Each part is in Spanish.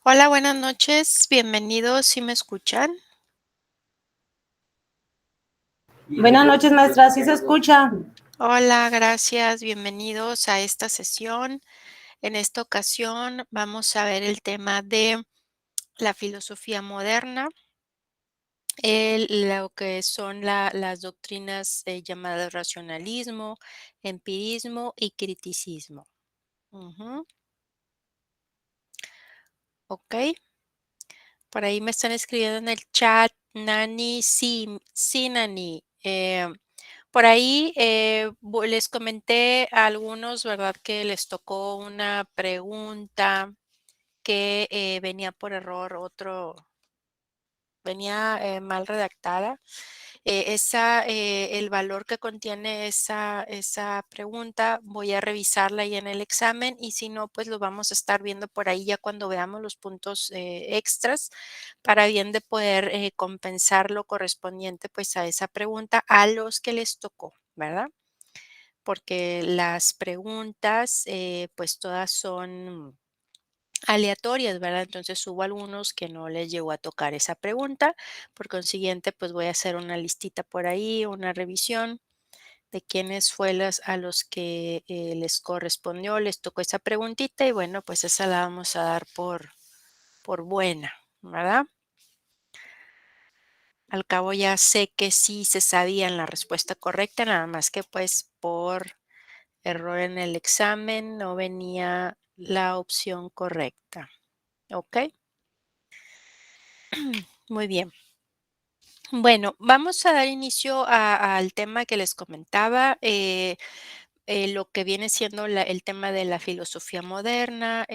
Hola, buenas noches, bienvenidos, ¿sí me escuchan? Buenas noches, maestra, ¿sí se escucha? Hola, gracias, bienvenidos a esta sesión. En esta ocasión vamos a ver el tema de la filosofía moderna, lo que son las doctrinas llamadas racionalismo, empirismo y criticismo. Ujú, ok, por ahí me están escribiendo en el chat, Nani, sí, sí, Nani. Por ahí, les comenté a algunos, ¿verdad?, que les tocó una pregunta que, venía por error, venía, mal redactada. El valor que contiene esa pregunta, voy a revisarla ahí en el examen, y si no, pues lo vamos a estar viendo por ahí ya cuando veamos los puntos, extras, para bien de poder, compensar lo correspondiente, pues, a esa pregunta a los que les tocó, ¿verdad? Porque las preguntas, pues todas son aleatorias, ¿verdad? Entonces hubo algunos que no les llegó a tocar esa pregunta, por consiguiente, pues voy a hacer una listita por ahí, una revisión de quiénes fue a los que les correspondió, les tocó esa preguntita y bueno, pues esa la vamos a dar por buena, ¿verdad? Al cabo ya sé que sí se sabían la respuesta correcta, nada más que pues por error en el examen, no venía la opción correcta, ¿ok? Muy bien. Bueno, vamos a dar inicio al tema que les comentaba, lo que viene siendo el tema de la filosofía moderna,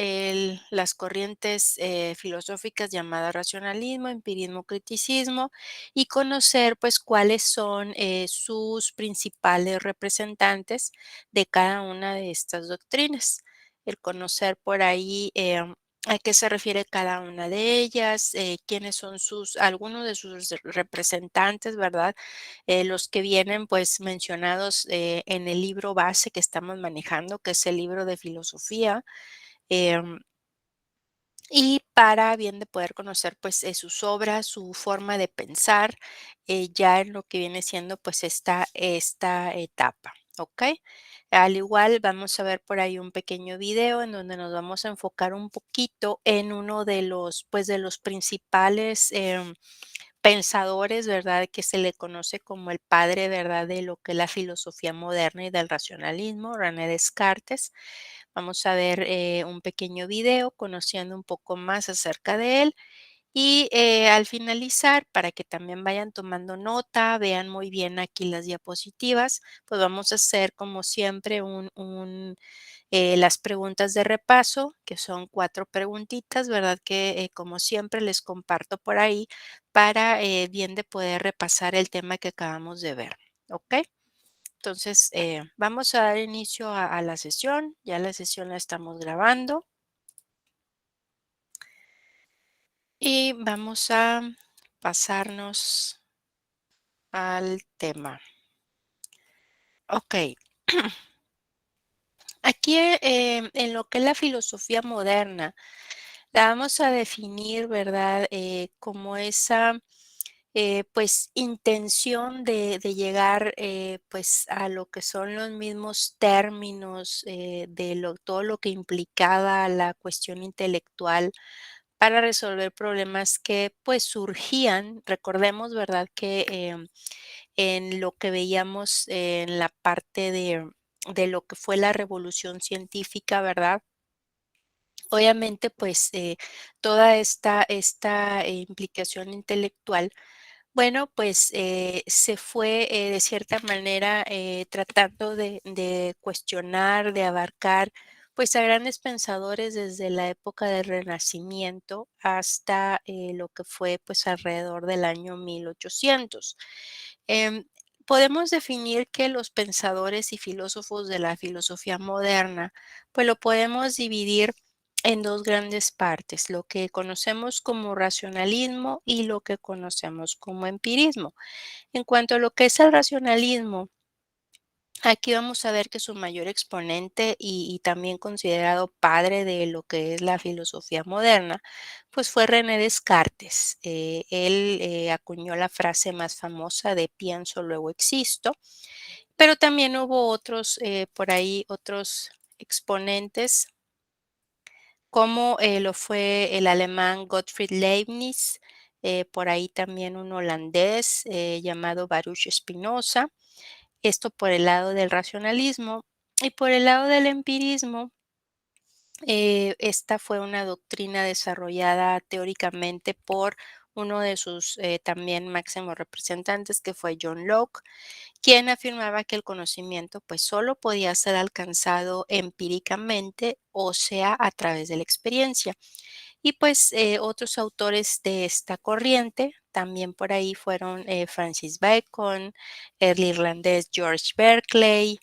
las corrientes filosóficas llamadas racionalismo, empirismo, criticismo, y conocer pues cuáles son sus principales representantes de cada una de estas doctrinas. El conocer por ahí a qué se refiere cada una de ellas, quiénes son algunos de sus representantes, ¿verdad? Los que vienen pues mencionados en el libro base que estamos manejando, que es el libro de filosofía, em, y para bien de poder conocer pues sus obras, su forma de pensar, ya en lo que viene siendo pues esta etapa, ¿ok? Al igual vamos a ver por ahí un pequeño video en donde nos vamos a enfocar un poquito en uno de los pues de los principales pensadores, ¿verdad? Que se le conoce como el padre, ¿verdad? De lo que es la filosofía moderna y del racionalismo, René Descartes. Vamos a ver un pequeño video conociendo un poco más acerca de él y al finalizar, para que también vayan tomando nota, vean muy bien aquí las diapositivas, pues vamos a hacer como siempre las preguntas de repaso, que son 4 preguntitas, ¿verdad? Que, como siempre, les comparto por ahí para, bien de poder repasar el tema que acabamos de ver, ¿ok? Entonces, vamos a dar inicio a la sesión. Ya la sesión la estamos grabando y vamos a pasarnos al tema. Okey. Aquí, en lo que es la filosofía moderna, la vamos a definir, ¿verdad? Como esa, pues, intención de llegar, pues, a lo que son los mismos términos, de todo lo que implicaba la cuestión intelectual para resolver problemas que, pues, surgían. Recordemos, ¿verdad?, que, en lo que veíamos en la parte de lo que fue la revolución científica, ¿verdad? Obviamente, pues, toda esta implicación intelectual, bueno, pues, se fue, de cierta manera, tratando de cuestionar, de abarcar, pues, a grandes pensadores desde la época del Renacimiento hasta, lo que fue, pues, alrededor del año 1800. Em, Podemos definir que los pensadores y filósofos de la filosofía moderna, pues, lo podemos dividir en 2 grandes partes, lo que conocemos como racionalismo y lo que conocemos como empirismo. En cuanto a lo que es el racionalismo, Aquí vamos a ver que su mayor exponente y también considerado padre de lo que es la filosofía moderna, pues fue René Descartes. Él acuñó la frase más famosa de pienso, luego existo, pero también hubo otros por ahí, otros exponentes, como lo fue el alemán Gottfried Leibniz, por ahí también un holandés llamado Baruch Spinoza, esto por el lado del racionalismo. Y por el lado del empirismo, esta fue una doctrina desarrollada teóricamente por uno de sus también máximos representantes, que fue John Locke, quien afirmaba que el conocimiento pues solo podía ser alcanzado empíricamente, o sea, a través de la experiencia. Y pues otros autores de esta corriente, también por ahí fueron Francis Bacon, el irlandés George Berkeley,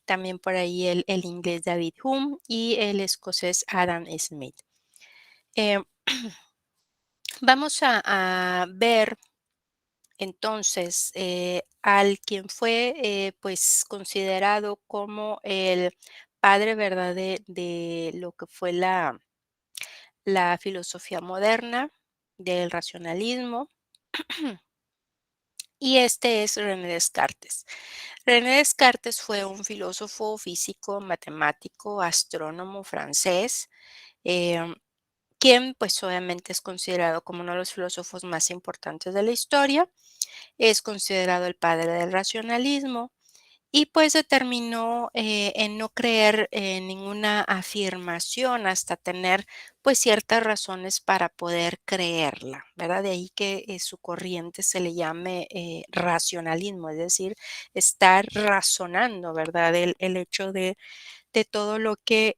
también por ahí el inglés David Hume y el escocés Adam Smith. Eh, Vamos a ver entonces al quien fue pues considerado como el padre verdad de lo que fue la filosofía moderna, del racionalismo, y este es René Descartes. René Descartes fue un filósofo, físico, matemático, astrónomo francés, em, quien pues obviamente es considerado como uno de los filósofos más importantes de la historia, es considerado el padre del racionalismo y pues determinó en no creer en ninguna afirmación hasta tener pues ciertas razones para poder creerla, ¿verdad? De ahí que su corriente se le llame racionalismo, es decir, estar razonando, ¿verdad? El hecho de todo lo que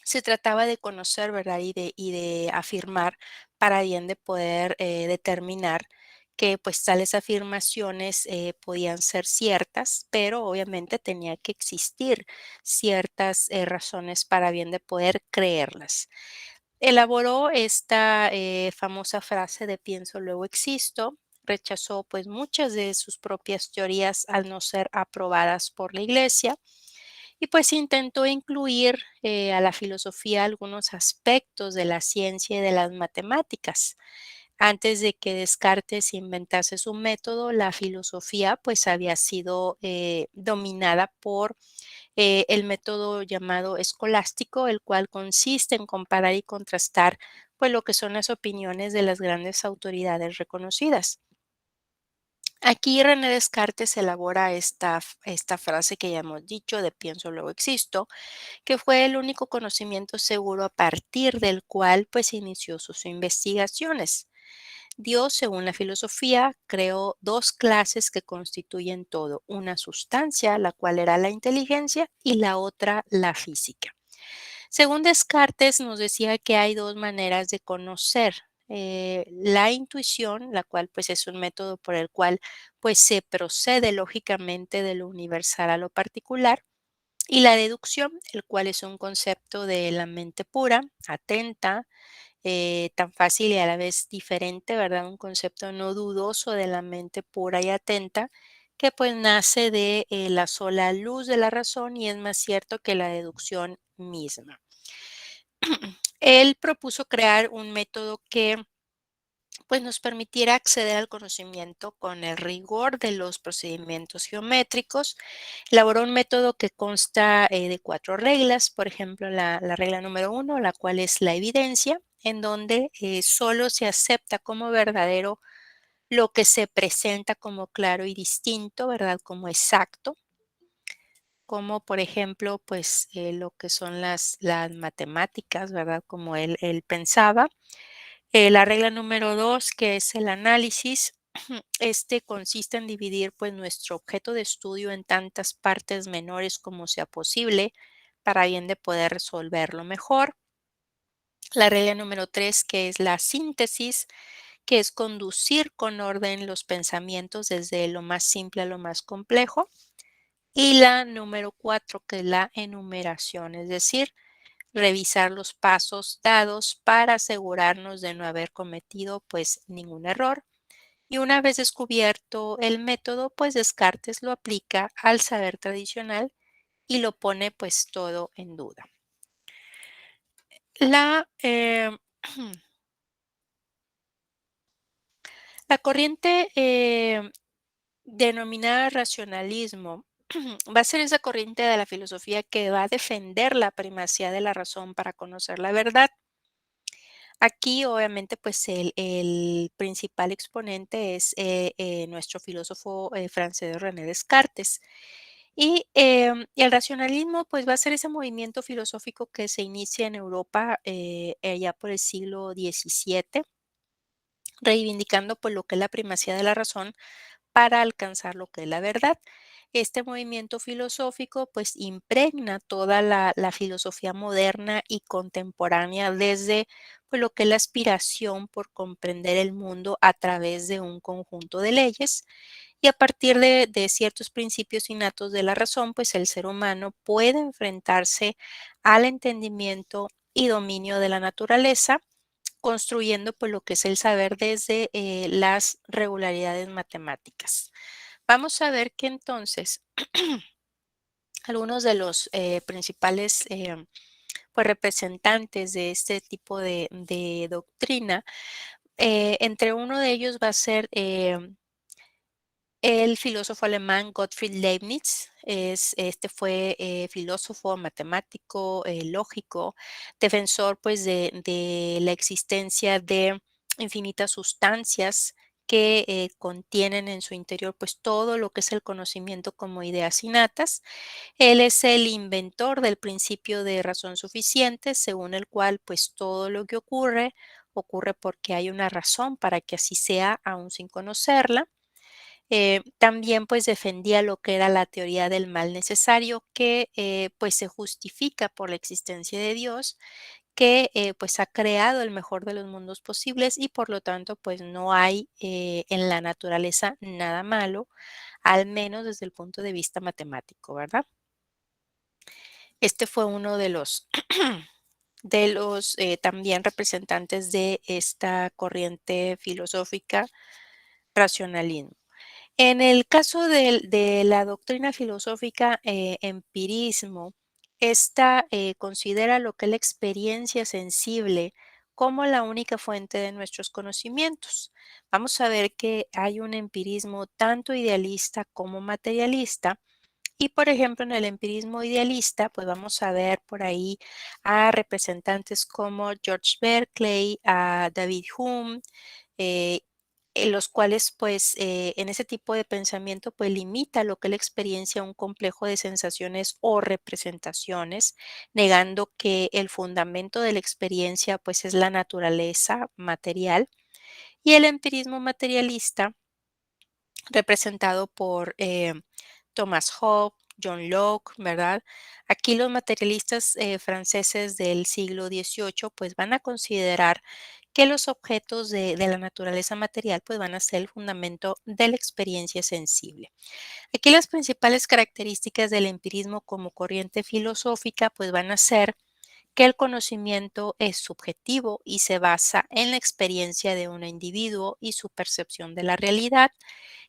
se trataba de conocer, ¿verdad? Y de afirmar para bien de poder determinar que pues tales afirmaciones podían ser ciertas, pero obviamente tenía que existir ciertas razones para bien de poder creerlas. Elaboró esta famosa frase de pienso, luego existo. Rechazó pues muchas de sus propias teorías al no ser aprobadas por la iglesia y pues intentó incluir a la filosofía algunos aspectos de la ciencia y de las matemáticas. Antes de que Descartes inventase su método, la filosofía pues había sido dominada por el método llamado escolástico, el cual consiste en comparar y contrastar pues lo que son las opiniones de las grandes autoridades reconocidas. Aquí René Descartes elabora esta frase que ya hemos dicho de pienso, luego existo, que fue el único conocimiento seguro a partir del cual pues inició sus investigaciones. Dios, según la filosofía, creó dos clases que constituyen todo, una sustancia, la cual era la inteligencia, y la otra, la física. Según Descartes, nos decía que hay dos maneras de conocer. La intuición, la cual pues es un método por el cual pues se procede lógicamente de lo universal a lo particular, y la deducción, el cual es un concepto de la mente pura, atenta, tan fácil y a la vez diferente, ¿verdad? Un concepto no dudoso de la mente pura y atenta, que pues nace de la sola luz de la razón y es más cierto que la deducción misma. Él propuso crear un método que pues nos permitiera acceder al conocimiento con el rigor de los procedimientos geométricos. Elaboró un método que consta de 4 reglas, por ejemplo, la regla número 1, la cual es la evidencia, en donde solo se acepta como verdadero lo que se presenta como claro y distinto, ¿verdad? Como exacto, como por ejemplo, pues lo que son las matemáticas, ¿verdad? Como él pensaba. La regla número 2, que es el análisis, este consiste en dividir pues nuestro objeto de estudio en tantas partes menores como sea posible para bien de poder resolverlo mejor. La regla número 3, que es la síntesis, que es conducir con orden los pensamientos desde lo más simple a lo más complejo. Y la número 4, que es la enumeración, es decir, revisar los pasos dados para asegurarnos de no haber cometido pues ningún error. Y una vez descubierto el método, pues Descartes lo aplica al saber tradicional y lo pone pues todo en duda. La, la corriente denominada racionalismo va a ser esa corriente de la filosofía que va a defender la primacía de la razón para conocer la verdad. Aquí, obviamente, pues el principal exponente es nuestro filósofo francés René Descartes. Y el racionalismo, pues va a ser ese movimiento filosófico que se inicia en Europa allá por el siglo XVII, reivindicando pues lo que es la primacía de la razón para alcanzar lo que es la verdad. Este movimiento filosófico pues impregna toda la filosofía moderna y contemporánea desde pues, lo que es la aspiración por comprender el mundo a través de un conjunto de leyes y a partir de ciertos principios innatos de la razón, pues el ser humano puede enfrentarse al entendimiento y dominio de la naturaleza construyendo pues lo que es el saber desde las regularidades matemáticas. Vamos a ver que entonces algunos de los principales pues, representantes de este tipo de doctrina, entre uno de ellos va a ser el filósofo alemán Gottfried Leibniz. Este fue filósofo, matemático, lógico, defensor pues de la existencia de infinitas sustancias que contienen en su interior pues todo lo que es el conocimiento como ideas innatas. Él es el inventor del principio de razón suficiente, según el cual pues todo lo que ocurre ocurre porque hay una razón para que así sea, aún sin conocerla. También pues defendía lo que era la teoría del mal necesario que pues se justifica por la existencia de Dios que pues ha creado el mejor de los mundos posibles y por lo tanto pues no hay en la naturaleza nada malo, al menos desde el punto de vista matemático, ¿verdad? Este fue uno de los también representantes de esta corriente filosófica racionalismo. En el caso de la doctrina filosófica empirismo, esta considera lo que es la experiencia sensible como la única fuente de nuestros conocimientos. Vamos a ver que hay un empirismo tanto idealista como materialista. Y por ejemplo, en el empirismo idealista, pues vamos a ver por ahí a representantes como George Berkeley, a David Hume, eh, en los cuales pues en ese tipo de pensamiento pues limita lo que es la experiencia a un complejo de sensaciones o representaciones, negando que el fundamento de la experiencia pues es la naturaleza material. Y el empirismo materialista representado por Thomas Hobbes, John Locke, ¿verdad? Aquí los materialistas franceses del siglo XVIII pues van a considerar que los objetos de la naturaleza material pues van a ser el fundamento de la experiencia sensible. Aquí las principales características del empirismo como corriente filosófica pues van a ser que el conocimiento es subjetivo y se basa en la experiencia de un individuo y su percepción de la realidad,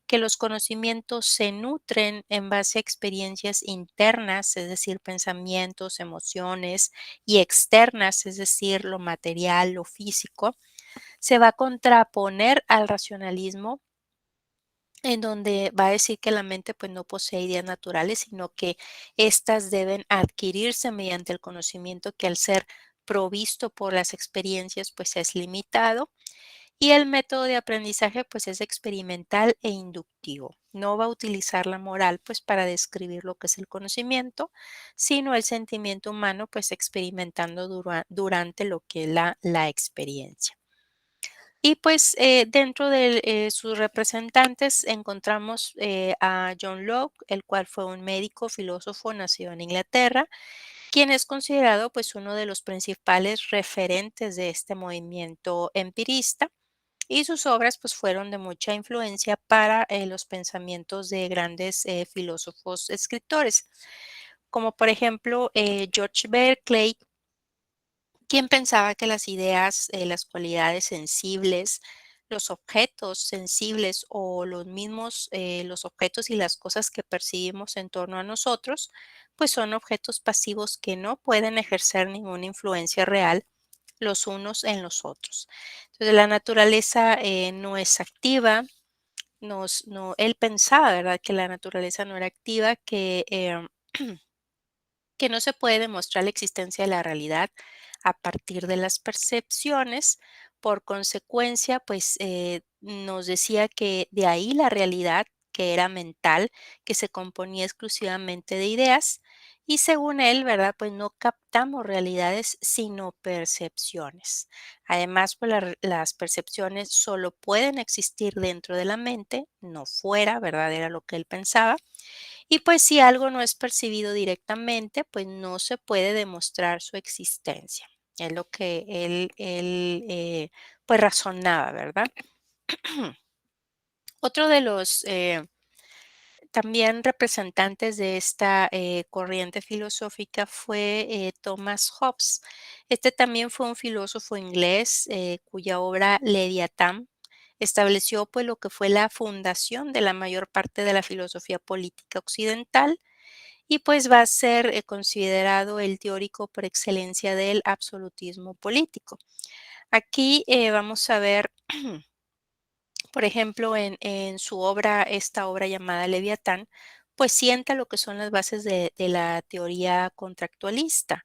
que los conocimientos se nutren en base a experiencias internas, es decir, pensamientos, emociones, y externas, es decir, lo material, lo físico, se va a contraponer al racionalismo en donde va a decir que la mente pues no posee ideas naturales, sino que éstas deben adquirirse mediante el conocimiento que al ser provisto por las experiencias pues es limitado y el método de aprendizaje pues es experimental e inductivo. No va a utilizar la moral pues para describir lo que es el conocimiento, sino el sentimiento humano pues experimentando durante lo que es la experiencia. Y pues dentro de sus representantes encontramos a John Locke, el cual fue un médico, filósofo nacido en Inglaterra, quien es considerado pues uno de los principales referentes de este movimiento empirista y sus obras pues fueron de mucha influencia para los pensamientos de grandes filósofos escritores, como por ejemplo George Berkeley, quien pensaba que las ideas, las cualidades sensibles, los objetos sensibles o los mismos, los objetos y las cosas que percibimos en torno a nosotros, pues son objetos pasivos que no pueden ejercer ninguna influencia real los unos en los otros. Entonces, la naturaleza no es activa, él pensaba, ¿verdad?, que la naturaleza no era activa, que no se puede demostrar la existencia de la realidad a partir de las percepciones. Por consecuencia, pues nos decía que de ahí la realidad, que era mental, que se componía exclusivamente de ideas. Y según él, ¿verdad? Pues no captamos realidades, sino percepciones. Además, pues las percepciones solo pueden existir dentro de la mente, no fuera, ¿verdad? Era lo que él pensaba. Y pues si algo no es percibido directamente, pues no se puede demostrar su existencia. Es lo que él pues razonaba, ¿verdad? Otro de los también representantes de esta corriente filosófica fue Thomas Hobbes. Este también fue un filósofo inglés cuya obra Leviatán estableció pues lo que fue la fundación de la mayor parte de la filosofía política occidental y pues va a ser considerado el teórico por excelencia del absolutismo político. Aquí vamos a ver, por ejemplo, en su obra, esta obra llamada Leviatán, pues sienta lo que son las bases de la teoría contractualista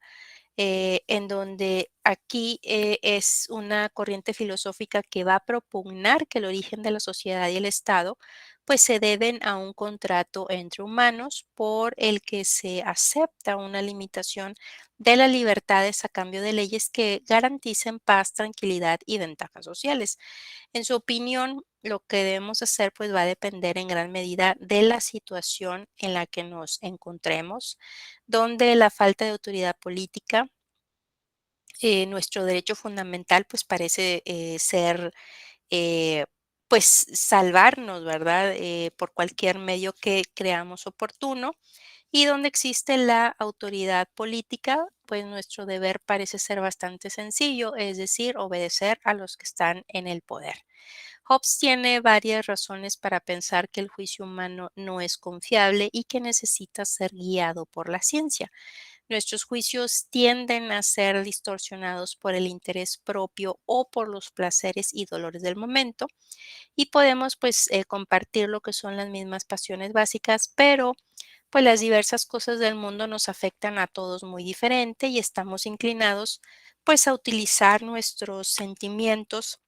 en donde aquí es una corriente filosófica que va a propugnar que el origen de la sociedad y el Estado pues se deben a un contrato entre humanos por el que se acepta una limitación de las libertades a cambio de leyes que garanticen paz, tranquilidad y ventajas sociales. En su opinión, lo que debemos hacer pues va a depender en gran medida de la situación en la que nos encontremos, donde la falta de autoridad política nuestro derecho fundamental, pues, parece, ser, eh, pues, salvarnos, ¿verdad?, por cualquier medio que creamos oportuno. Y donde existe la autoridad política, pues, nuestro deber parece ser bastante sencillo, es decir, obedecer a los que están en el poder. Hobbes tiene varias razones para pensar que el juicio humano no es confiable y que necesita ser guiado por la ciencia. Nuestros juicios tienden a ser distorsionados por el interés propio o por los placeres y dolores del momento y podemos pues compartir lo que son las mismas pasiones básicas, pero pues las diversas cosas del mundo nos afectan a todos muy diferente y estamos inclinados pues a utilizar nuestros sentimientos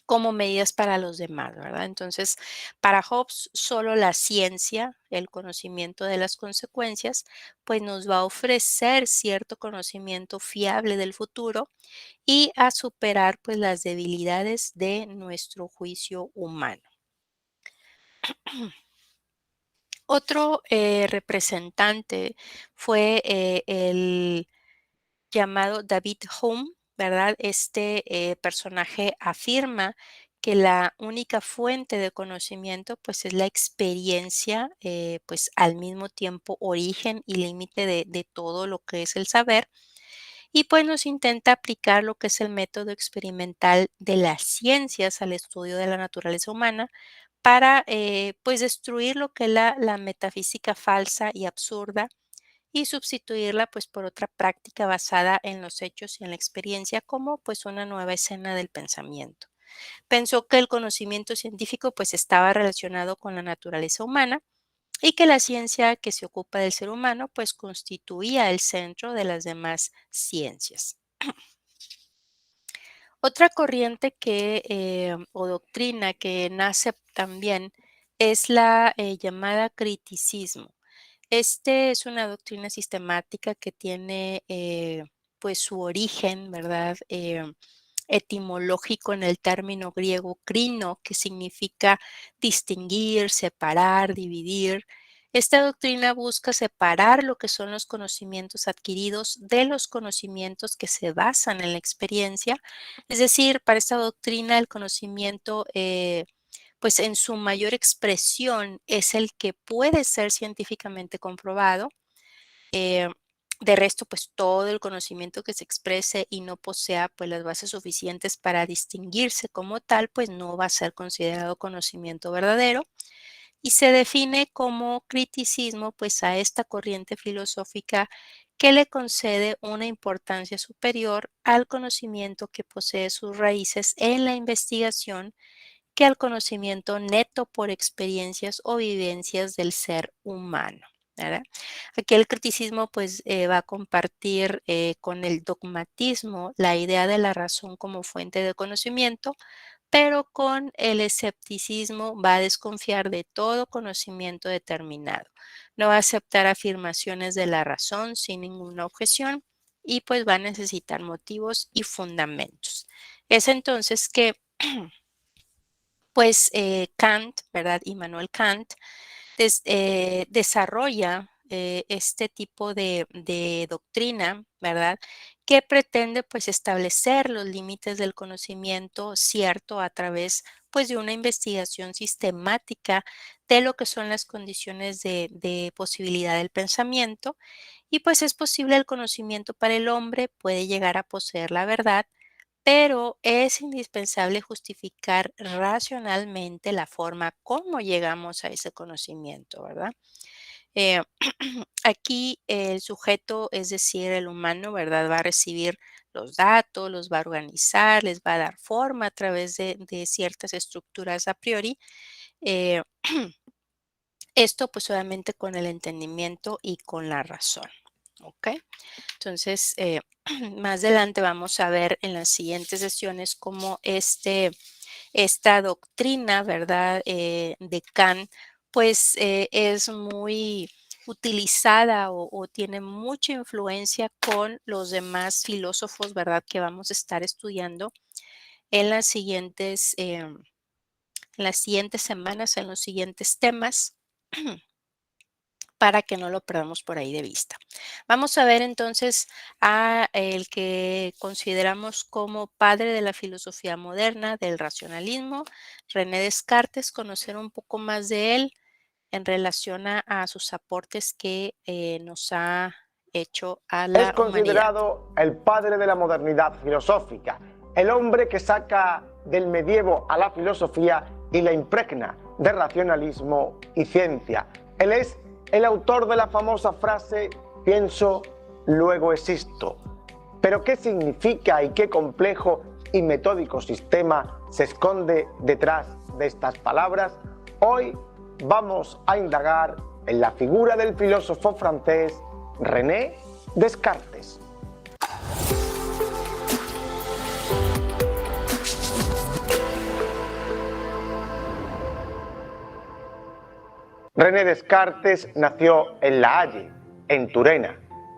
como medidas para los demás, ¿verdad? Entonces, para Hobbes, solo la ciencia, el conocimiento de las consecuencias, pues nos va a ofrecer cierto conocimiento fiable del futuro y a superar pues las debilidades de nuestro juicio humano. Otro representante fue el llamado David Hume, ¿verdad? Este personaje afirma que la única fuente de conocimiento pues es la experiencia, pues al mismo tiempo origen y límite de todo lo que es el saber y pues nos intenta aplicar lo que es el método experimental de las ciencias al estudio de la naturaleza humana para pues destruir lo que es la metafísica falsa y absurda y sustituirla pues por otra práctica basada en los hechos y en la experiencia como pues una nueva escena del pensamiento. Pensó que el conocimiento científico pues estaba relacionado con la naturaleza humana y que la ciencia que se ocupa del ser humano pues constituía el centro de las demás ciencias. Otra corriente o doctrina que nace también es la llamada criticismo. Este es una doctrina sistemática que tiene, pues, su origen, ¿verdad? Etimológico en el término griego crino, que significa distinguir, separar, dividir. Esta doctrina busca separar lo que son los conocimientos adquiridos de los conocimientos que se basan en la experiencia. Es decir, para esta doctrina el conocimiento pues en su mayor expresión es el que puede ser científicamente comprobado. eh, De resto, pues todo el conocimiento que se exprese y no posea pues las bases suficientes para distinguirse como tal, pues no va a ser considerado conocimiento verdadero y se define como criticismo pues a esta corriente filosófica que le concede una importancia superior al conocimiento que posee sus raíces en la investigación que al conocimiento neto por experiencias o vivencias del ser humano, ¿verdad? Aquí el criticismo pues va a compartir con el dogmatismo la idea de la razón como fuente de conocimiento, pero con el escepticismo va a desconfiar de todo conocimiento determinado. No va a aceptar afirmaciones de la razón sin ninguna objeción y pues va a necesitar motivos y fundamentos. Es entonces que pues Kant, ¿verdad? Immanuel Kant desarrolla este tipo de doctrina, ¿verdad? Que pretende pues establecer los límites del conocimiento cierto a través pues de una investigación sistemática de lo que son las condiciones de posibilidad del pensamiento y pues es posible el conocimiento para el hombre, puede llegar a poseer la verdad, pero es indispensable justificar racionalmente la forma como llegamos a ese conocimiento, ¿verdad? Eh, aquí el sujeto, es decir, el humano, ¿verdad? Va a recibir los datos, los va a organizar, les va a dar forma a través de ciertas estructuras a priori. eh, Esto pues obviamente con el entendimiento y con la razón, ¿ok? Entonces, más adelante vamos a ver en las siguientes sesiones cómo esta doctrina, ¿verdad? De Kant, pues es muy utilizada o tiene mucha influencia con los demás filósofos, ¿verdad? Que vamos a estar estudiando en las siguientes semanas, en los siguientes temas. Para que no lo perdamos por ahí de vista. Vamos a ver entonces a el que consideramos como padre de la filosofía moderna, del racionalismo, René Descartes, conocer un poco más de él en relación a sus aportes que nos ha hecho a Es la humanidad. considerado el padre de la modernidad filosófica, el hombre que saca del medievo a la filosofía y la impregna de racionalismo y ciencia. Él es el autor de la famosa frase pienso, luego existo. Pero ¿qué significa y qué complejo y metódico sistema se esconde detrás de estas palabras? Hoy vamos a indagar en la figura del filósofo francés René Descartes. René Descartes nació en La Haye, en Turena,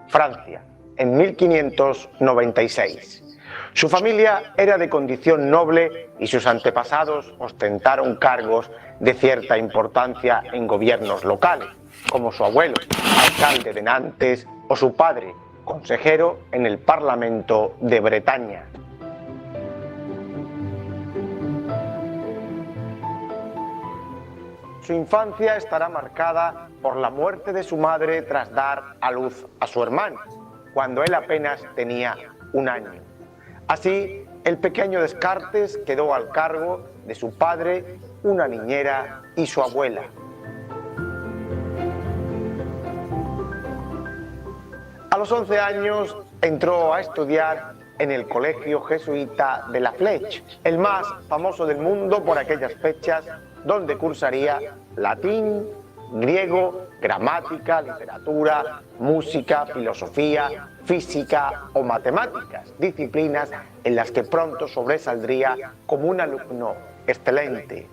Francia, en 1596. Su familia era de condición noble y sus antepasados ostentaron cargos de cierta importancia en gobiernos locales, como su abuelo, alcalde de Nantes, o su padre, consejero en el Parlamento de Bretaña. Su infancia estará marcada por la muerte de su madre tras dar a luz a su hermano, cuando él apenas tenía un año. Así, el pequeño Descartes quedó al cargo de su padre, una niñera y su abuela. A los 11 años entró a estudiar en el colegio jesuita de La Fleche, el más famoso del mundo por aquellas fechas, donde cursaría latín, griego, gramática, literatura, música, filosofía, física o matemáticas, disciplinas en las que pronto sobresaldría como un alumno excelente.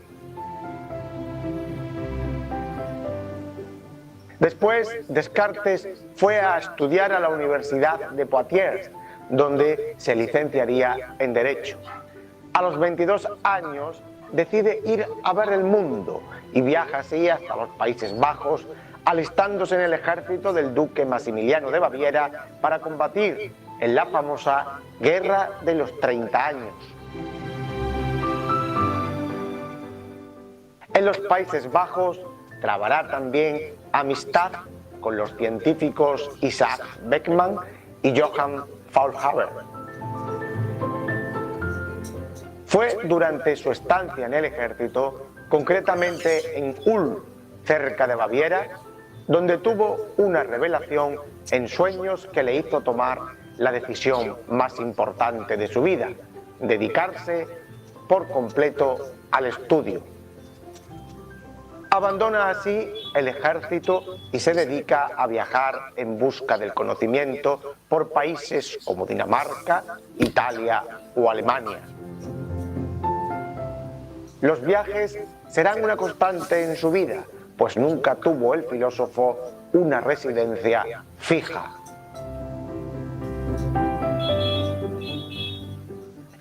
Después, Descartes fue a estudiar a la Universidad de Poitiers, donde se licenciaría en Derecho. A los 22 años decide ir a ver el mundo y viaja así hasta los Países Bajos, alistándose en el ejército del duque Maximiliano de Baviera para combatir en la famosa Guerra de los 30 años. En los Países Bajos trabará también amistad con los científicos Isaac Beckmann y Johann Faulhaber. Fue durante su estancia en el ejército, concretamente en Ulm, cerca de Baviera, donde tuvo una revelación en sueños que le hizo tomar la decisión más importante de su vida: dedicarse por completo al estudio. Abandona así el ejército y se dedica a viajar en busca del conocimiento por países como Dinamarca, Italia o Alemania. Los viajes serán una constante en su vida, pues nunca tuvo el filósofo una residencia fija.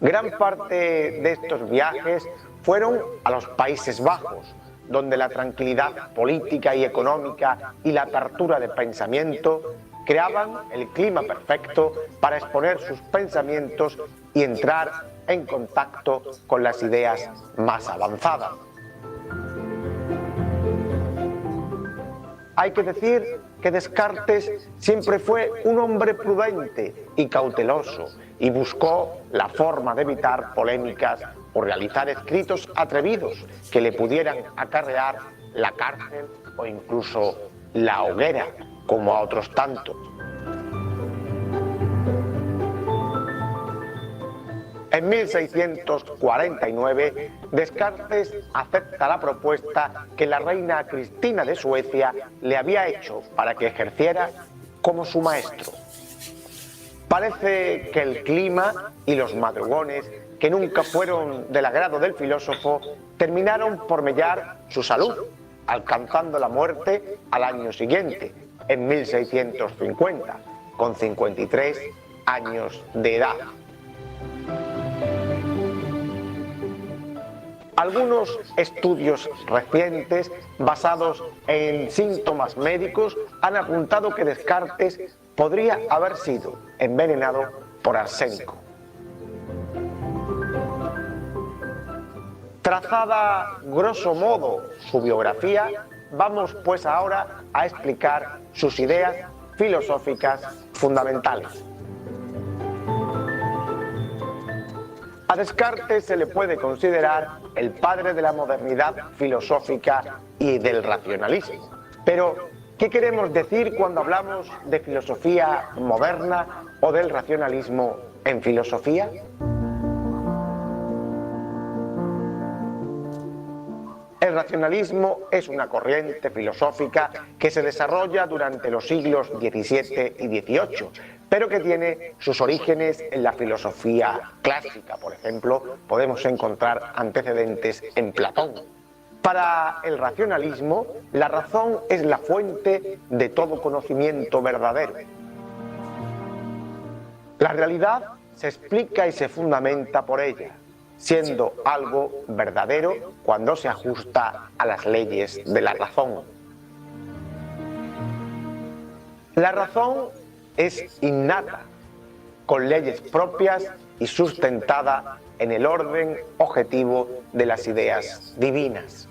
Gran parte de estos viajes fueron a los Países Bajos, donde la tranquilidad política y económica y la apertura de pensamiento creaban el clima perfecto para exponer sus pensamientos y entrar en contacto con las ideas más avanzadas. Hay que decir que Descartes siempre fue un hombre prudente y cauteloso y buscó la forma de evitar polémicas o realizar escritos atrevidos que le pudieran acarrear la cárcel o incluso la hoguera, como a otros tantos. En 1649, Descartes acepta la propuesta que la reina Cristina de Suecia le había hecho para que ejerciera como su maestro. Parece que el clima y los madrugones, que nunca fueron del agrado del filósofo, terminaron por mellar su salud, alcanzando la muerte al año siguiente, en 1650, con 53 años de edad. Algunos estudios recientes, basados en síntomas médicos, han apuntado que Descartes podría haber sido envenenado por arsénico. Trazada grosso modo su biografía, vamos pues ahora a explicar sus ideas filosóficas fundamentales. A Descartes se le puede considerar el padre de la modernidad filosófica y del racionalismo. Pero, ¿qué queremos decir cuando hablamos de filosofía moderna o del racionalismo en filosofía? El racionalismo es una corriente filosófica que se desarrolla durante los siglos XVII y XVIII, pero que tiene sus orígenes en la filosofía clásica. Por ejemplo, podemos encontrar antecedentes en Platón. Para el racionalismo, la razón es la fuente de todo conocimiento verdadero. La realidad se explica y se fundamenta por ella, siendo algo verdadero cuando se ajusta a las leyes de la razón. La razón es innata, con leyes propias y sustentada en el orden objetivo de las ideas divinas.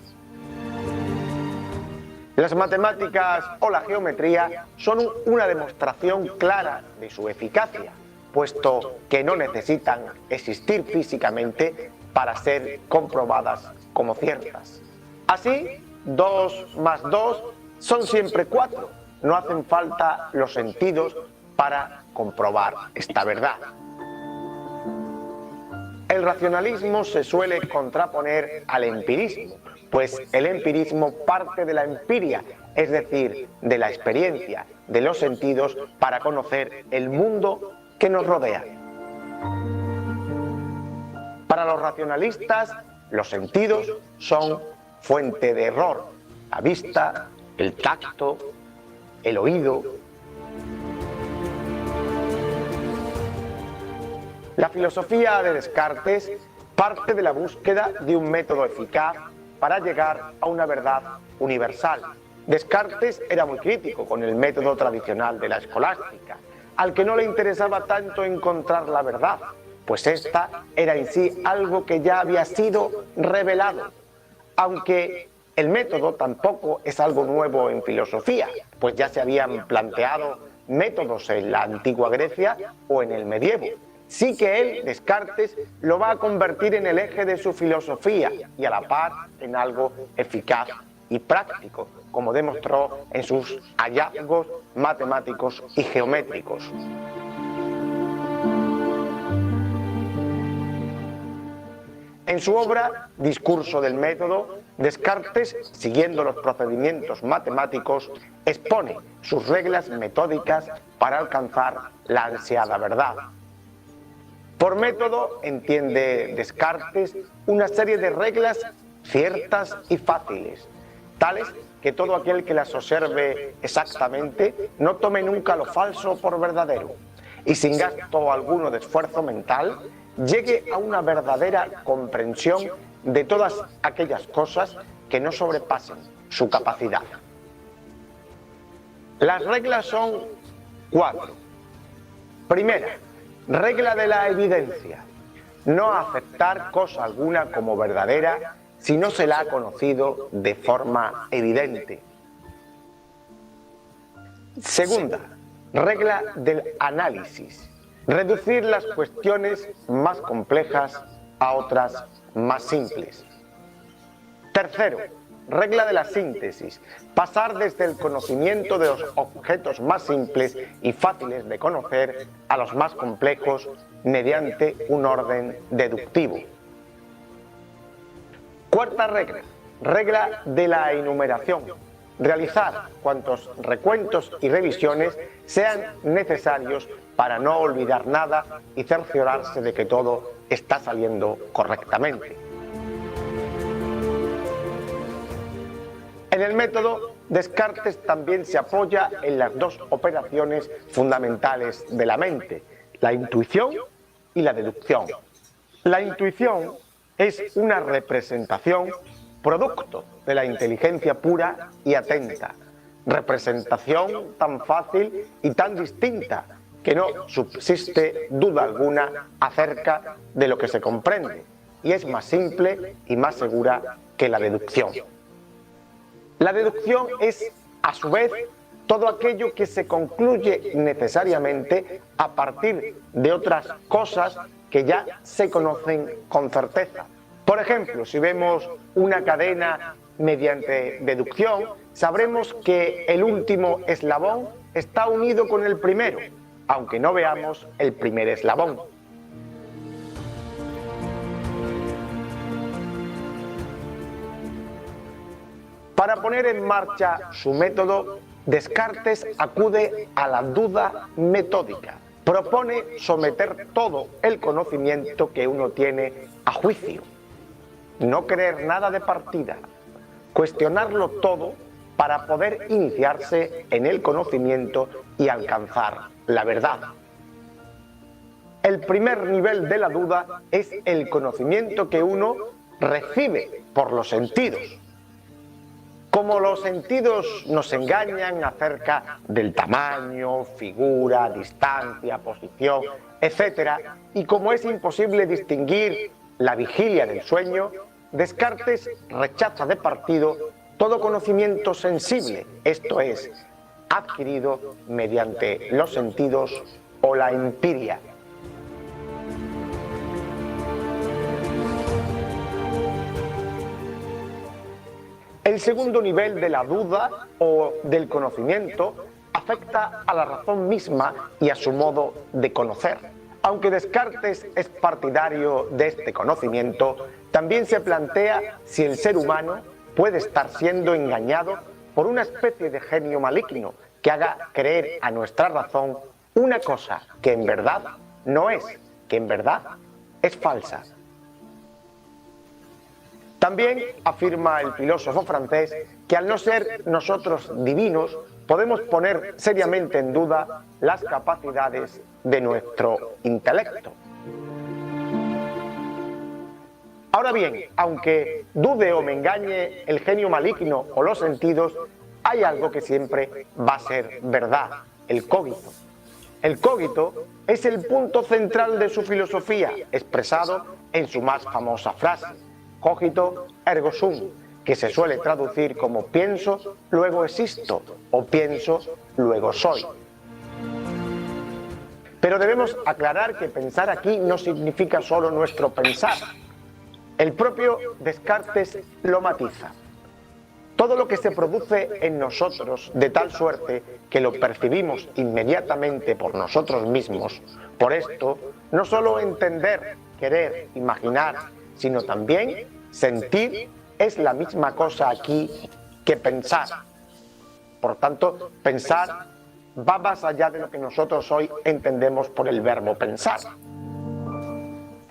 Las matemáticas o la geometría son una demostración clara de su eficacia, puesto que no necesitan existir físicamente para ser comprobadas como ciertas. Así, 2 más 2 son siempre 4. No hacen falta los sentidos para comprobar esta verdad. El racionalismo se suele contraponer al empirismo, pues el empirismo parte de la empiria, es decir, de la experiencia, de los sentidos, para conocer el mundo que nos rodea. Para los racionalistas, los sentidos son fuente de error: la vista, el tacto, el oído. La filosofía de Descartes parte de la búsqueda de un método eficaz para llegar a una verdad universal. Descartes era muy crítico con el método tradicional de la escolástica, al que no le interesaba tanto encontrar la verdad, pues esta era en sí algo que ya había sido revelado, aunque El método tampoco es algo nuevo en filosofía, pues ya se habían planteado métodos en la antigua Grecia o en el medievo. Sí que él, Descartes, lo va a convertir en el eje de su filosofía y a la par en algo eficaz y práctico, como demostró en sus hallazgos matemáticos y geométricos. En su obra Discurso del método, Descartes, siguiendo los procedimientos matemáticos, expone sus reglas metódicas para alcanzar la ansiada verdad. Por método entiende Descartes una serie de reglas ciertas y fáciles, tales que todo aquel que las observe exactamente no tome nunca lo falso por verdadero y sin gasto alguno de esfuerzo mental llegue a una verdadera comprensión de todas aquellas cosas que no sobrepasen su capacidad. Las reglas son 4. Primera, regla de la evidencia. No aceptar cosa alguna como verdadera si no se la ha conocido de forma evidente. Segunda, regla del análisis. Reducir las cuestiones más complejas a otras más simples. Tercero, regla de la síntesis. Pasar desde el conocimiento de los objetos más simples y fáciles de conocer a los más complejos mediante un orden deductivo. Cuarta regla, regla de la enumeración. Realizar cuantos recuentos y revisiones sean necesarios para no olvidar nada y cerciorarse de que todo está saliendo correctamente. En el método, Descartes también se apoya en las dos operaciones fundamentales de la mente, la intuición y la deducción. La intuición es una representación producto de la inteligencia pura y atenta, representación tan fácil y tan distinta que no subsiste duda alguna acerca de lo que se comprende y es más simple y más segura que la deducción. La deducción es, a su vez, todo aquello que se concluye necesariamente a partir de otras cosas que ya se conocen con certeza. Por ejemplo, si vemos una cadena mediante deducción, sabremos que el último eslabón está unido con el primero, aunque no veamos el primer eslabón. Para poner en marcha su método, Descartes acude a la duda metódica. Propone someter todo el conocimiento que uno tiene a juicio. No creer nada de partida, cuestionarlo todo para poder iniciarse en el conocimiento y alcanzar la verdad. El primer nivel de la duda es el conocimiento que uno recibe por los sentidos. Como los sentidos nos engañan acerca del tamaño, figura, distancia, posición, etc., y como es imposible distinguir la vigilia del sueño, Descartes rechaza de partido todo conocimiento sensible, esto es, adquirido mediante los sentidos o la empiria. El segundo nivel de la duda o del conocimiento afecta a la razón misma y a su modo de conocer. Aunque Descartes es partidario de este conocimiento, también se plantea si el ser humano puede estar siendo engañado por una especie de genio maligno que haga creer a nuestra razón una cosa que en verdad no es, que en verdad es falsa. También afirma el filósofo francés que al no ser nosotros divinos, podemos poner seriamente en duda las capacidades de nuestro intelecto. Ahora bien, aunque dude o me engañe el genio maligno o los sentidos, hay algo que siempre va a ser verdad, el cogito. El cogito es el punto central de su filosofía, expresado en su más famosa frase, cogito ergo sum, que se suele traducir como pienso, luego existo, o pienso, luego soy. Pero debemos aclarar que pensar aquí no significa solo nuestro pensar. El propio Descartes lo matiza. Todo lo que se produce en nosotros de tal suerte que lo percibimos inmediatamente por nosotros mismos. Por esto, no solo entender, querer, imaginar, sino también sentir es la misma cosa aquí que pensar. Por tanto, pensar va más allá de lo que nosotros hoy entendemos por el verbo pensar.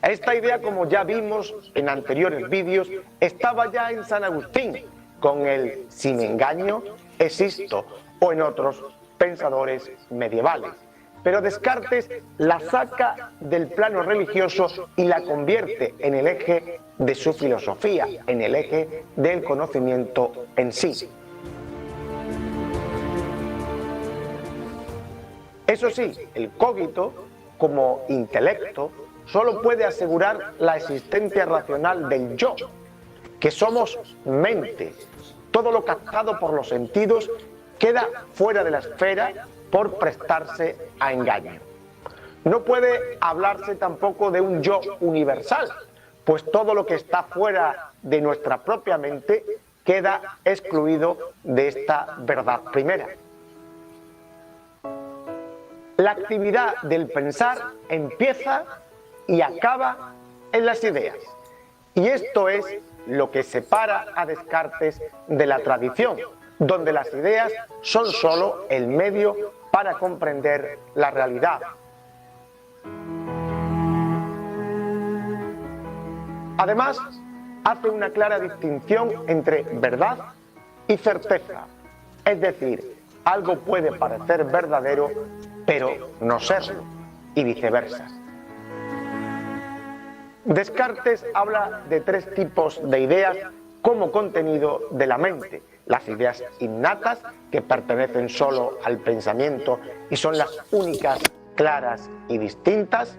Esta idea, como ya vimos en anteriores vídeos, estaba ya en San Agustín, con el sin engaño existo, o en otros pensadores medievales. Pero Descartes la saca del plano religioso y la convierte en el eje de su filosofía, en el eje del conocimiento en sí. Eso sí, el cogito, como intelecto, solo puede asegurar la existencia racional del yo, que somos mente. Todo lo captado por los sentidos queda fuera de la esfera por prestarse a engaño. No puede hablarse tampoco de un yo universal, pues todo lo que está fuera de nuestra propia mente queda excluido de esta verdad primera. La actividad del pensar empieza y acaba en las ideas. Y esto es lo que separa a Descartes de la tradición, donde las ideas son solo el medio para comprender la realidad. Además, hace una clara distinción entre verdad y certeza, es decir, algo puede parecer verdadero, pero no serlo, y viceversa. Descartes habla de tres tipos de ideas como contenido de la mente: las ideas innatas, que pertenecen solo al pensamiento y son las únicas, claras y distintas;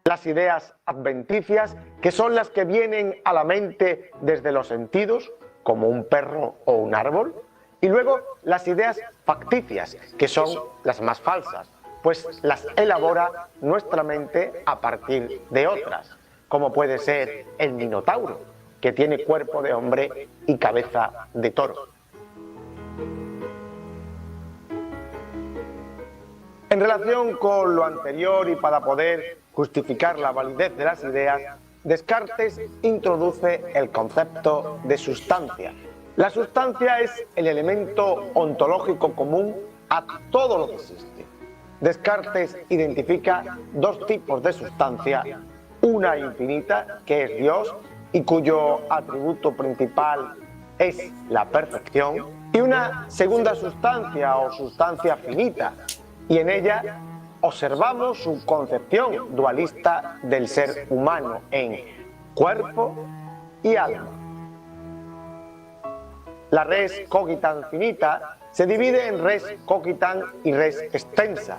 las ideas adventicias, que son las que vienen a la mente desde los sentidos, como un perro o un árbol; y luego las ideas facticias, que son las más falsas, pues las elabora nuestra mente a partir de otras, como puede ser el Minotauro, que tiene cuerpo de hombre y cabeza de toro. En relación con lo anterior y para poder justificar la validez de las ideas, Descartes introduce el concepto de sustancia. La sustancia es el elemento ontológico común a todo lo que existe. Descartes identifica dos tipos de sustancia: una infinita, que es Dios y cuyo atributo principal es la perfección, y una segunda sustancia o sustancia finita, y en ella observamos su concepción dualista del ser humano en cuerpo y alma. La res cogitans finita se divide en res cogitans y res extensa.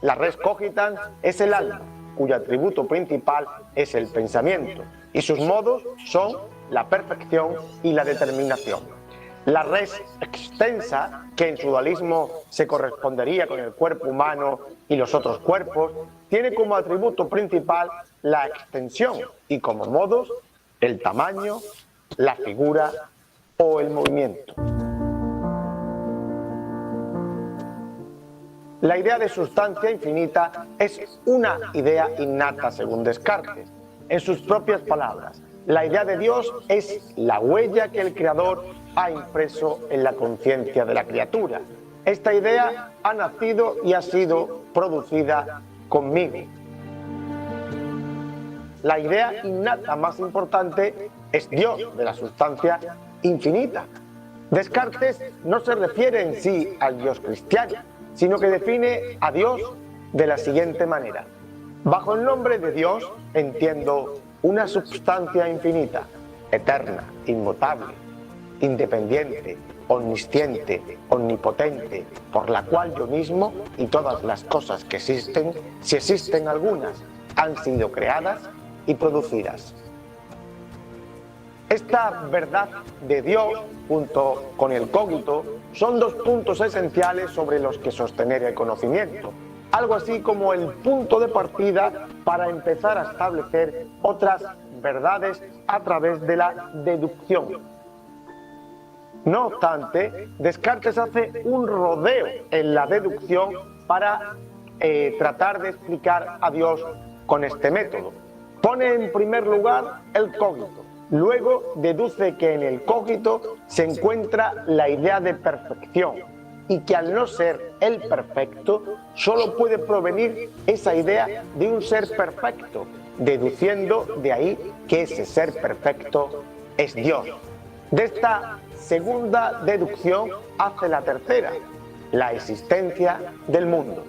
La res cogitans es el alma, cuyo atributo principal es el pensamiento, y sus modos son la perfección y la determinación. La res extensa, que en su dualismo se correspondería con el cuerpo humano y los otros cuerpos, tiene como atributo principal la extensión y como modos el tamaño, la figura o el movimiento. La idea de sustancia infinita es una idea innata según Descartes. En sus propias palabras, la idea de Dios es la huella que el Creador ha impreso en la conciencia de la criatura. Esta idea ha nacido y ha sido producida conmigo. La idea innata más importante es Dios, de la sustancia infinita. Descartes no se refiere en sí al Dios cristiano, sino que define a Dios de la siguiente manera: bajo el nombre de Dios entiendo una substancia infinita, eterna, inmutable, independiente, omnisciente, omnipotente, por la cual yo mismo y todas las cosas que existen, si existen algunas, han sido creadas y producidas. Esta verdad de Dios, junto con el cogito, son dos puntos esenciales sobre los que sostener el conocimiento. Algo así como el punto de partida para empezar a establecer otras verdades a través de la deducción. No obstante, Descartes hace un rodeo en la deducción para tratar de explicar a Dios con este método. Pone en primer lugar el cogito. Luego deduce que en el cogito se encuentra la idea de perfección y que al no ser el perfecto, solo puede provenir esa idea de un ser perfecto, deduciendo de ahí que ese ser perfecto es Dios. De esta segunda deducción hace la tercera, la existencia del mundo.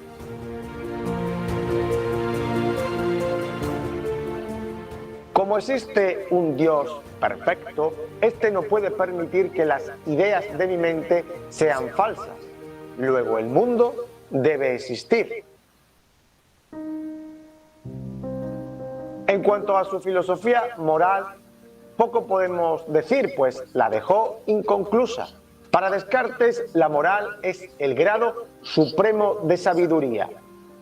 Como existe un Dios perfecto, este no puede permitir que las ideas de mi mente sean falsas. Luego el mundo debe existir. En cuanto a su filosofía moral, poco podemos decir, pues la dejó inconclusa. Para Descartes, la moral es el grado supremo de sabiduría,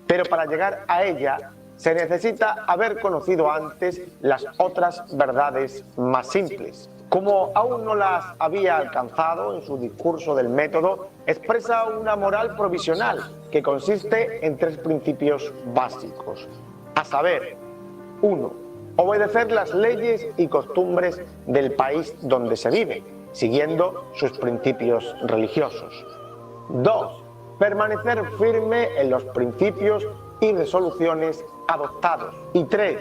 pero para llegar a ella se necesita haber conocido antes las otras verdades más simples. Como aún no las había alcanzado en su discurso del método, expresa una moral provisional que consiste en tres principios básicos, a saber, 1. Obedecer las leyes y costumbres del país donde se vive, siguiendo sus principios religiosos. 2. Permanecer firme en los principios y resoluciones adoptados. Y 3.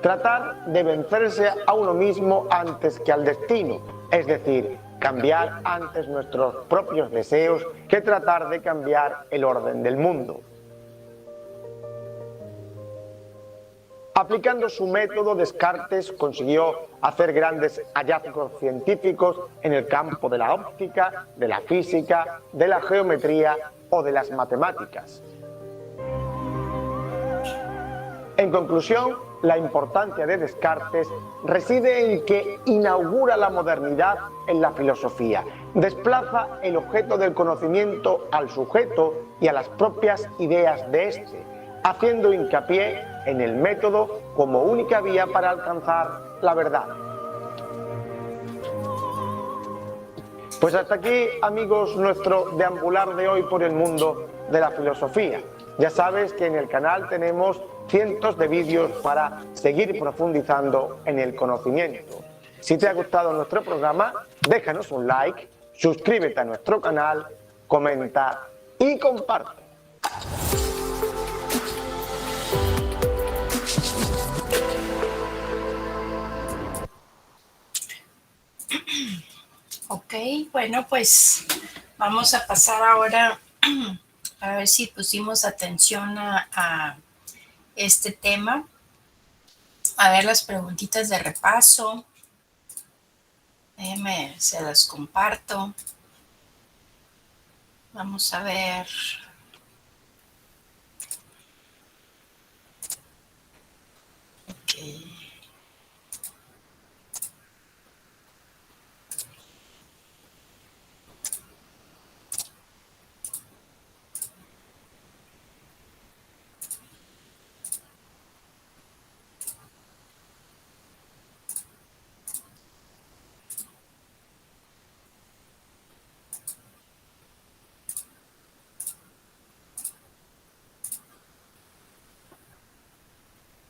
Tratar de vencerse a uno mismo antes que al destino, es decir, cambiar antes nuestros propios deseos que tratar de cambiar el orden del mundo. Aplicando su método, Descartes consiguió hacer grandes hallazgos científicos en el campo de la óptica, de la física, de la geometría o de las matemáticas. En conclusión, la importancia de Descartes reside en que inaugura la modernidad en la filosofía, desplaza el objeto del conocimiento al sujeto y a las propias ideas de éste, haciendo hincapié en el método como única vía para alcanzar la verdad. Pues hasta aquí, amigos, nuestro deambular de hoy por el mundo de la filosofía. Ya sabes que en el canal tenemos cientos de vídeos para seguir profundizando en el conocimiento. Si te ha gustado nuestro programa, déjanos un like, suscríbete a nuestro canal, comenta y comparte. Ok, bueno, pues vamos a pasar ahora a ver si pusimos atención a este tema. A ver las preguntitas de repaso. Déjenme, se las comparto. Vamos a ver. Ok.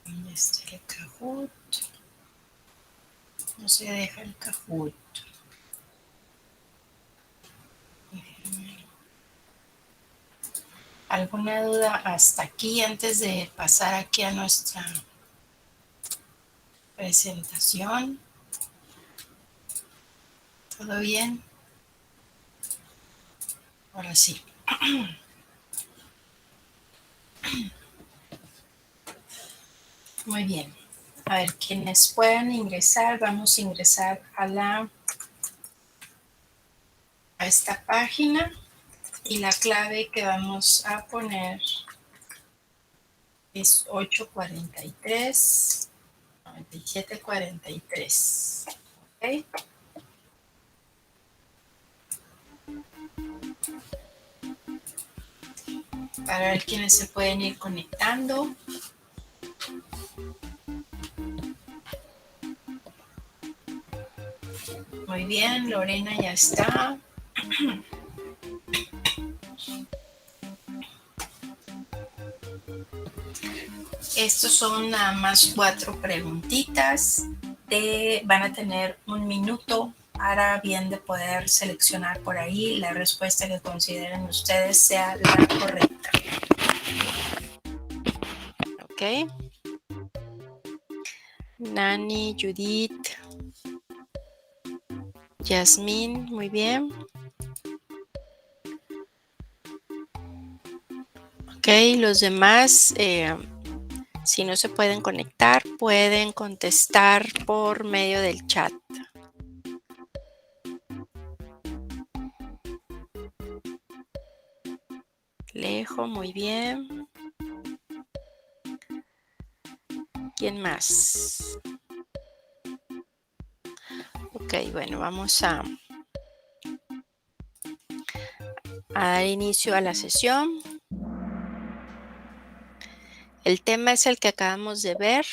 ¿Dónde está el Kahoot? No se deja el Kahoot. ¿Alguna duda hasta aquí antes de pasar aquí a nuestra presentación? ¿Todo bien? Ahora sí. Muy bien. A ver, quienes puedan ingresar, vamos a ingresar a esta página y la clave que vamos a poner es 843 9743. Ok. Para ver quiénes se pueden ir conectando. Muy bien, Lorena ya está. Estos son nada más 4 preguntitas. Van a tener 1 minuto para bien de poder seleccionar por ahí la respuesta que consideren ustedes sea la correcta. Ok. Nani, Judith, Yasmín, muy bien. Ok, los demás, si no se pueden conectar, pueden contestar por medio del chat. Lejo, muy bien. ¿Quién más? Ok, bueno, vamos a dar inicio a la sesión. El tema es el que acabamos de ver: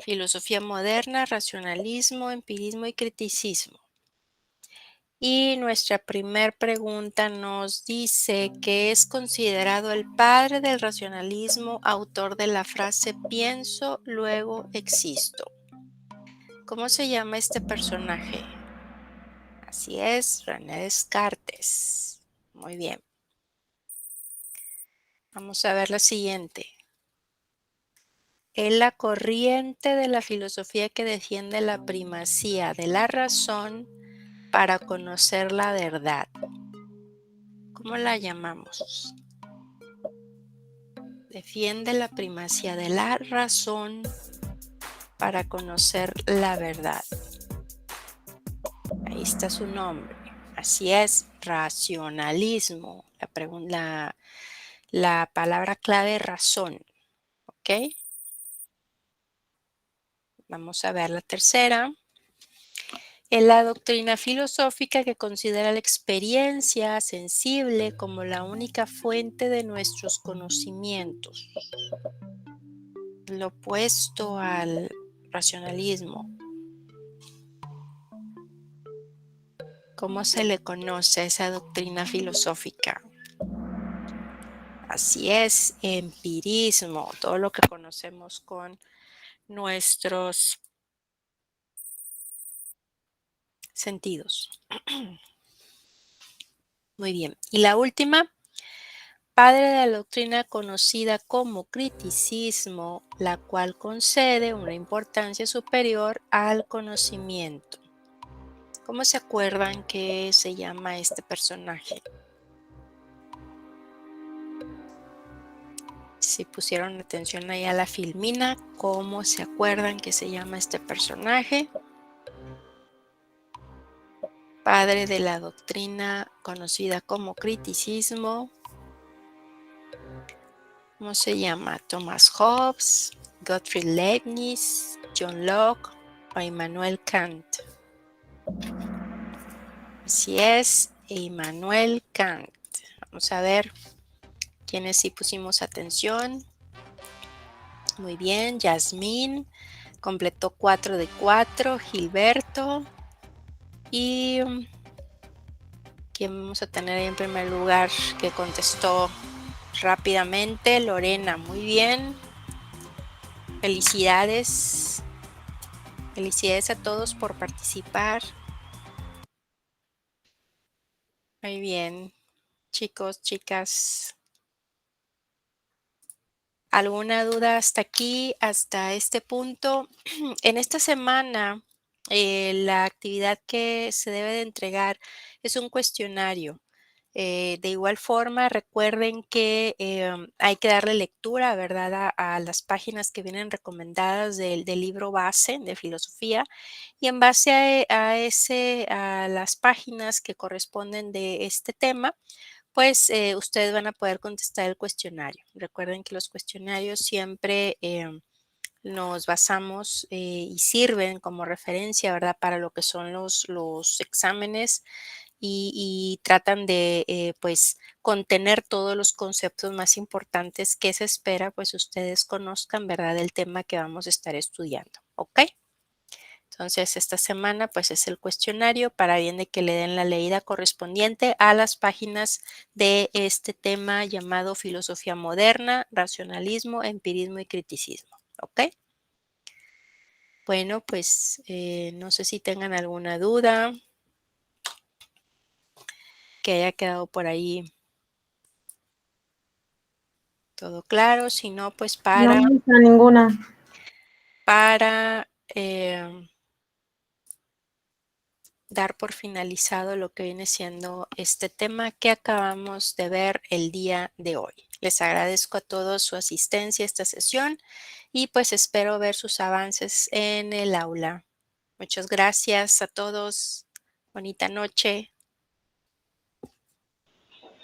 filosofía moderna, racionalismo, empirismo y criticismo. Y nuestra primer pregunta nos dice que es considerado el padre del racionalismo, autor de la frase pienso, luego existo. ¿Cómo se llama este personaje? Así es, René Descartes. Muy bien. Vamos a ver la siguiente. Es la corriente de la filosofía que defiende la primacía de la razón para conocer la verdad. ¿Cómo la llamamos? Defiende la primacía de la razón para conocer la verdad. Ahí está su nombre. Así es, racionalismo. La palabra clave razón. ¿Ok? Vamos a ver la tercera. Es la doctrina filosófica que considera la experiencia sensible como la única fuente de nuestros conocimientos. Lo opuesto al racionalismo. ¿Cómo se le conoce a esa doctrina filosófica? Así es, empirismo, todo lo que conocemos con nuestros sentidos. Muy bien. Y la última, padre de la doctrina conocida como criticismo, la cual concede una importancia superior al conocimiento. ¿Cómo se acuerdan que se llama este personaje? Si pusieron atención ahí a la filmina, ¿cómo se acuerdan que se llama este personaje? Padre de la doctrina conocida como criticismo. ¿Cómo se llama? Thomas Hobbes, Gottfried Leibniz, John Locke o Immanuel Kant. Así es, Immanuel Kant. Vamos a ver quiénes sí pusimos atención. Muy bien, Yasmín completó 4 de 4, Gilberto. Y ¿quién vamos a tener ahí en primer lugar que contestó rápidamente? Lorena, muy bien. Felicidades. Felicidades a todos por participar. Muy bien, chicos, chicas. ¿Alguna duda hasta aquí, hasta este punto? En esta semana, la actividad que se debe de entregar es un cuestionario. De igual forma, recuerden que hay que darle lectura, ¿verdad?, a las páginas que vienen recomendadas del libro base de filosofía, y en base a las páginas que corresponden de este tema, pues ustedes van a poder contestar el cuestionario. Recuerden que los cuestionarios siempre nos basamos y sirven como referencia, ¿verdad? Para lo que son los exámenes y tratan de, pues, contener todos los conceptos más importantes que se espera, pues, ustedes conozcan, ¿verdad? Del tema que vamos a estar estudiando, ¿ok? Entonces, esta semana, pues, es el cuestionario para bien de que le den la leída correspondiente a las páginas de este tema llamado filosofía moderna, racionalismo, empirismo y criticismo, ¿ok? Bueno, pues, no sé si tengan alguna duda que haya quedado por ahí todo claro. Si no, pues No, maestra, ninguna. para dar por finalizado lo que viene siendo este tema que acabamos de ver el día de hoy. Les agradezco a todos su asistencia a esta sesión y pues espero ver sus avances en el aula. Muchas gracias a todos. Bonita noche.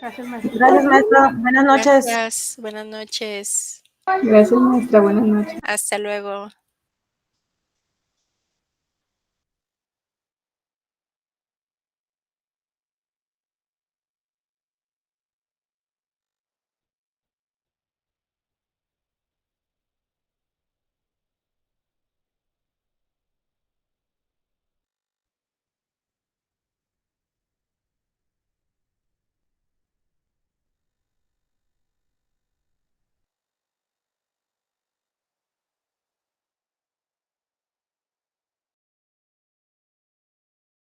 Gracias, maestra. Gracias, maestra. Buenas noches. Gracias. Buenas noches. Gracias, maestra. Buenas noches. Hasta luego.